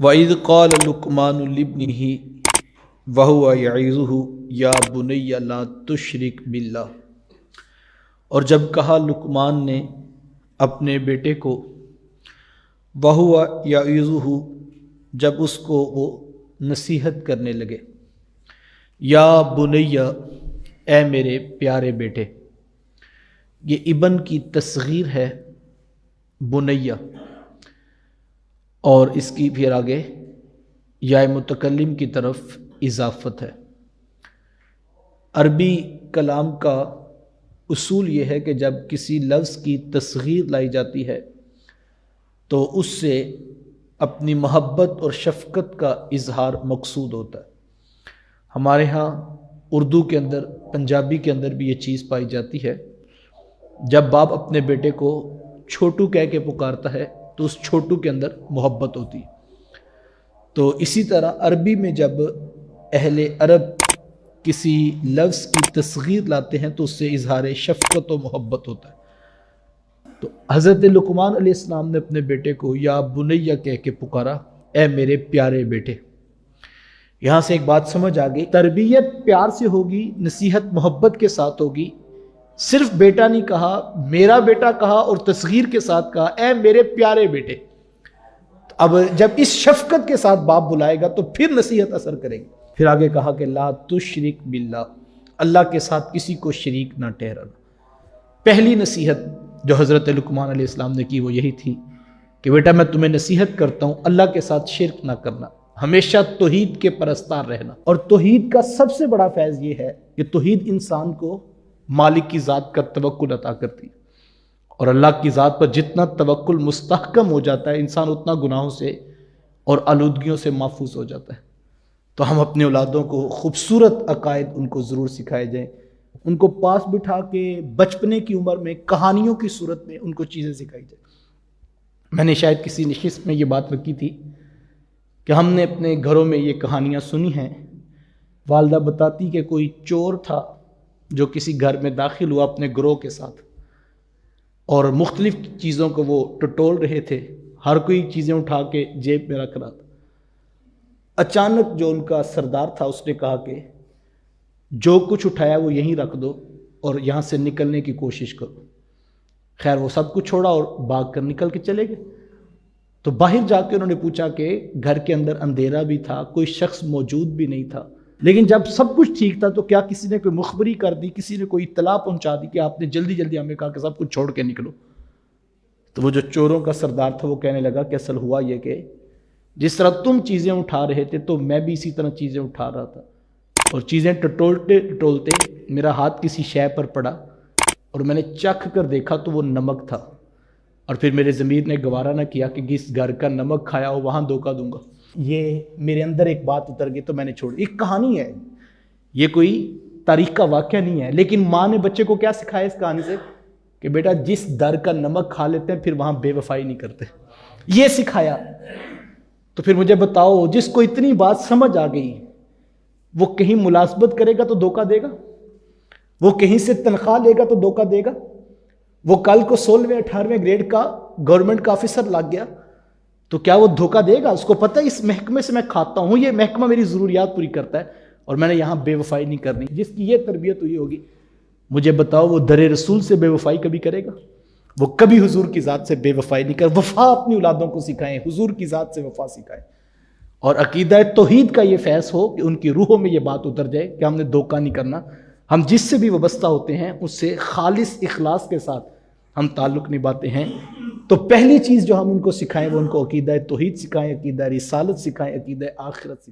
وَإِذْ قَالَ لُقْمَانُ لِابْنِهِ وَهُوَ يَعِظُهُ يَا بُنَيَّ لَا تُشْرِكْ بِاللَّهِ، اور جب کہا لقمان نے اپنے بیٹے کو، وَهُوَ يَعِظُهُ، جب اس کو وہ نصیحت کرنے لگے، یا بنیہ، اے میرے پیارے بیٹے۔ یہ ابن کی تصغیر ہے بنیہ، اور اس کی پھر آگے یا متکلم کی طرف اضافت ہے۔ عربی کلام کا اصول یہ ہے کہ جب کسی لفظ کی تصغیر لائی جاتی ہے تو اس سے اپنی محبت اور شفقت کا اظہار مقصود ہوتا ہے۔ ہمارے ہاں اردو کے اندر، پنجابی کے اندر بھی یہ چیز پائی جاتی ہے۔ جب باپ اپنے بیٹے کو چھوٹو کہہ کے پکارتا ہے تو اس چھوٹو کے اندر محبت ہوتی ہے۔ تو اسی طرح عربی میں جب اہل عرب کسی لفظ کی تصغیر لاتے ہیں تو اس سے اظہار شفقت و محبت ہوتا ہے۔ تو حضرت لقمان علیہ السلام نے اپنے بیٹے کو یا بنیہ کہہ کے پکارا، اے میرے پیارے بیٹے۔ یہاں سے ایک بات سمجھ آ گئی، تربیت پیار سے ہوگی، نصیحت محبت کے ساتھ ہوگی۔ صرف بیٹا نہیں کہا، میرا بیٹا کہا، اور تصغیر کے ساتھ کہا، اے میرے پیارے بیٹے۔ اب جب اس شفقت کے ساتھ باپ بلائے گا تو پھر نصیحت اثر کرے گی۔ پھر آگے کہا کہ لا تشرک باللہ، اللہ کے ساتھ کسی کو شریک نہ ٹھہرانا۔ پہلی نصیحت جو حضرت لقمان علیہ السلام نے کی وہ یہی تھی کہ بیٹا میں تمہیں نصیحت کرتا ہوں، اللہ کے ساتھ شرک نہ کرنا، ہمیشہ توحید کے پرستار رہنا۔ اور توحید کا سب سے بڑا فیض یہ ہے کہ توحید انسان کو مالک کی ذات کا توکل عطا کرتی ہے، اور اللہ کی ذات پر جتنا توکل مستحکم ہو جاتا ہے انسان اتنا گناہوں سے اور آلودگیوں سے محفوظ ہو جاتا ہے۔ تو ہم اپنے اولادوں کو خوبصورت عقائد ان کو ضرور سکھائے جائیں، ان کو پاس بٹھا کے بچپنے کی عمر میں کہانیوں کی صورت میں ان کو چیزیں سکھائی جائیں۔ میں نے شاید کسی نشست میں یہ بات رکھی تھی کہ ہم نے اپنے گھروں میں یہ کہانیاں سنی ہیں۔ والدہ بتاتی کہ کوئی چور تھا جو کسی گھر میں داخل ہوا اپنے گروہ کے ساتھ، اور مختلف چیزوں کو وہ ٹٹول رہے تھے، ہر کوئی چیزیں اٹھا کے جیب میں رکھ رہا تھا۔ اچانک جو ان کا سردار تھا اس نے کہا کہ جو کچھ اٹھایا وہ یہیں رکھ دو اور یہاں سے نکلنے کی کوشش کرو۔ خیر وہ سب کچھ چھوڑا اور بھاگ کر نکل کے چلے گئے۔ تو باہر جا کے انہوں نے پوچھا کہ گھر کے اندر اندھیرا بھی تھا، کوئی شخص موجود بھی نہیں تھا، لیکن جب سب کچھ ٹھیک تھا تو کیا کسی نے کوئی مخبری کر دی، کسی نے کوئی اطلاع پہنچا دی کہ آپ نے جلدی جلدی ہمیں کہا کہ سب کچھ چھوڑ کے نکلو؟ تو وہ جو چوروں کا سردار تھا وہ کہنے لگا کہ اصل ہوا یہ کہ جس طرح تم چیزیں اٹھا رہے تھے تو میں بھی اسی طرح چیزیں اٹھا رہا تھا، اور چیزیں ٹٹولتے ٹٹولتے میرا ہاتھ کسی شے پر پڑا اور میں نے چکھ کر دیکھا تو وہ نمک تھا، اور پھر میرے ضمیر نے گوارا نہ کیا کہ جس گھر کا نمک کھایا ہو وہاں دھوکہ دوں گا۔ یہ میرے اندر ایک بات اتر گئی تو میں نے چھوڑ، ایک کہانی ہے، یہ کوئی تاریخ کا واقعہ نہیں ہے، لیکن ماں نے بچے کو کیا سکھایا اس کہانی سے کہ بیٹا جس در کا نمک کھا لیتے ہیں پھر وہاں بے وفائی نہیں کرتے، یہ سکھایا۔ تو پھر مجھے بتاؤ جس کو اتنی بات سمجھ آ گئی وہ کہیں ملازمت کرے گا تو دھوکہ دے گا؟ وہ کہیں سے تنخواہ لے گا تو دھوکہ دے گا؟ وہ کل کو 16ویں 18ویں گریڈ کا گورنمنٹ کا آفیسر لگ گیا تو کیا وہ دھوکہ دے گا؟ اس کو پتہ ہے اس محکمے سے میں کھاتا ہوں، یہ محکمہ میری ضروریات پوری کرتا ہے اور میں نے یہاں بے وفائی نہیں کرنی۔ جس کی یہ تربیت ہوئی ہوگی، مجھے بتاؤ وہ در رسول سے بے وفائی کبھی کرے گا؟ وہ کبھی حضور کی ذات سے بے وفائی نہیں کر۔ وفا اپنی اولادوں کو سکھائیں، حضور کی ذات سے وفا سکھائیں، اور عقیدہ توحید کا یہ فیض ہو کہ ان کی روحوں میں یہ بات اتر جائے کہ ہم نے دھوکہ نہیں کرنا، ہم جس سے بھی وابستہ ہوتے ہیں اس سے خالص اخلاص کے ساتھ ہم تعلق نبھاتے ہیں۔ تو پہلی چیز جو ہم ان کو سکھائیں وہ ان کو عقیدہ توحید سکھائیں، عقیدہ رسالت سکھائیں، عقیدہ آخرت سکھائیں۔